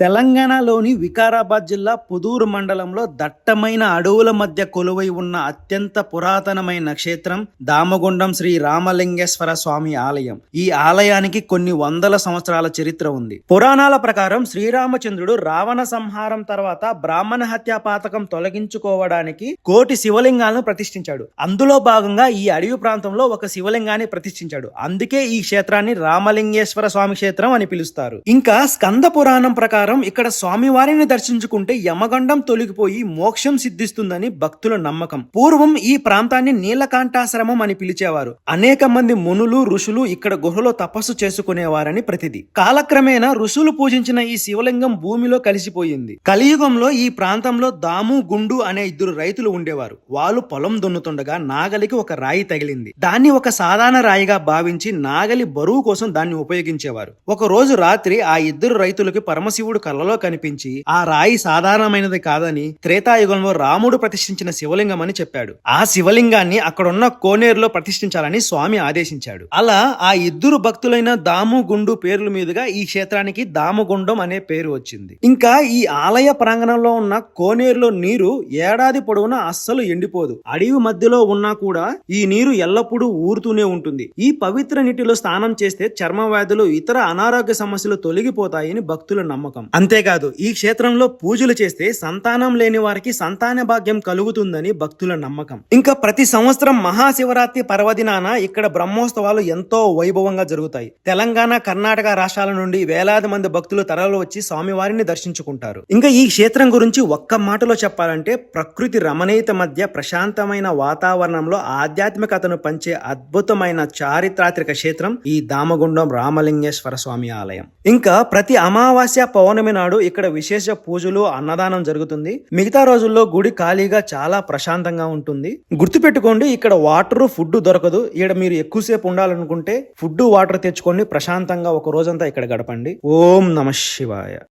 తెలంగాణలోని వికారాబాద్ జిల్లా పుదూరు మండలంలో దట్టమైన అడవుల మధ్య కొలువై ఉన్న అత్యంత పురాతనమైన క్షేత్రం దామగుండం శ్రీ రామలింగేశ్వర స్వామి ఆలయం. ఈ ఆలయానికి కొన్ని వందల సంవత్సరాల చరిత్ర ఉంది. పురాణాల ప్రకారం శ్రీరామచంద్రుడు రావణ సంహారం తర్వాత బ్రాహ్మణ హత్యా పాతకం తొలగించుకోవడానికి కోటి శివలింగాలను ప్రతిష్ఠించాడు. అందులో భాగంగా ఈ అడవి ప్రాంతంలో ఒక శివలింగాన్ని ప్రతిష్ఠించాడు. అందుకే ఈ క్షేత్రాన్ని రామలింగేశ్వర స్వామి క్షేత్రం అని పిలుస్తారు. ఇంకా స్కంద పురాణం ప్రకారం ఇక్కడ స్వామివారిని దర్శించుకుంటే యమగండం తొలగిపోయి మోక్షం సిద్ధిస్తుందని భక్తుల నమ్మకం. పూర్వం ఈ ప్రాంతాన్ని నీలకంఠాశ్రమం అని పిలిచేవారు. అనేక మంది మునులు ఋషులు ఇక్కడ గుహలో తపస్సు చేసుకునేవారని ప్రతిది. కాలక్రమేణా ఋషులు పూజించిన ఈ శివలింగం భూమిలో కలిసిపోయింది. కలియుగంలో ఈ ప్రాంతంలో దాము గుండు అనే ఇద్దరు రైతులు ఉండేవారు. వాళ్ళు పొలం దున్నుతుండగా నాగలికి ఒక రాయి తగిలింది. దాన్ని ఒక సాధారణ రాయిగా భావించి నాగలి బరువు కోసం దాన్ని ఉపయోగించేవారు. ఒక రోజు రాత్రి ఆ ఇద్దరు రైతులకి పరమశివుడు కళ్ళలో కనిపించి ఆ రాయి సాధారణమైనది కాదని త్రేతాయుగంలో రాముడు ప్రతిష్ఠించిన శివలింగం అని చెప్పాడు. ఆ శివలింగాన్ని అక్కడున్న కోనేరులో ప్రతిష్ఠించాలని స్వామి ఆదేశించాడు. అలా ఆ ఇద్దరు భక్తులైన దాము గుండు పేర్ల మీదుగా ఈ క్షేత్రానికి దామగుండం అనే పేరు వచ్చింది. ఇంకా ఈ ఆలయ ప్రాంగణంలో ఉన్న కోనేరులో నీరు ఏడాది పొడవునా అస్సలు ఎండిపోదు. అడవి మధ్యలో ఉన్నా కూడా ఈ నీరు ఎల్లప్పుడూ ఊరుతూనే ఉంటుంది. ఈ పవిత్ర నీటిలో స్నానం చేస్తే చర్మ వ్యాధులు ఇతర అనారోగ్య సమస్యలు తొలగిపోతాయని భక్తుల నమ్మకం. అంతేకాదు ఈ క్షేత్రంలో పూజలు చేస్తే సంతానం లేని వారికి సంతాన భాగ్యం కలుగుతుందని భక్తుల నమ్మకం. ఇంకా ప్రతి సంవత్సరం మహాశివరాత్రి పర్వదినాన ఇక్కడ బ్రహ్మోత్సవాలు ఎంతో వైభవంగా జరుగుతాయి. తెలంగాణ, కర్ణాటక రాష్ట్రాల నుండి వేలాది మంది భక్తులు తరలి వచ్చి స్వామివారిని దర్శించుకుంటారు. ఇంకా ఈ క్షేత్రం గురించి ఒక్క మాటలో చెప్పాలంటే ప్రకృతి రమణీయత మధ్య ప్రశాంతమైన వాతావరణంలో ఆధ్యాత్మికతను పంచే అద్భుతమైన చారిత్రాత్మక క్షేత్రం ఈ దామగుండం రామలింగేశ్వర స్వామి ఆలయం. ఇంకా ప్రతి అమావాస్య, పౌర్ణమి నాడు ఇక్కడ విశేష పూజలు, అన్నదానం జరుగుతుంది. మిగతా రోజుల్లో గుడి ఖాళీగా చాలా ప్రశాంతంగా ఉంటుంది. గుర్తుపెట్టుకోండి, ఇక్కడ వాటర్, ఫుడ్ దొరకదు. ఇక్కడ మీరు ఎక్కువసేపు ఉండాలనుకుంటే ఫుడ్, వాటర్ తెచ్చుకొని ప్రశాంతంగా ఒక రోజంతా ఇక్కడ గడపండి. ఓం నమః శివాయ.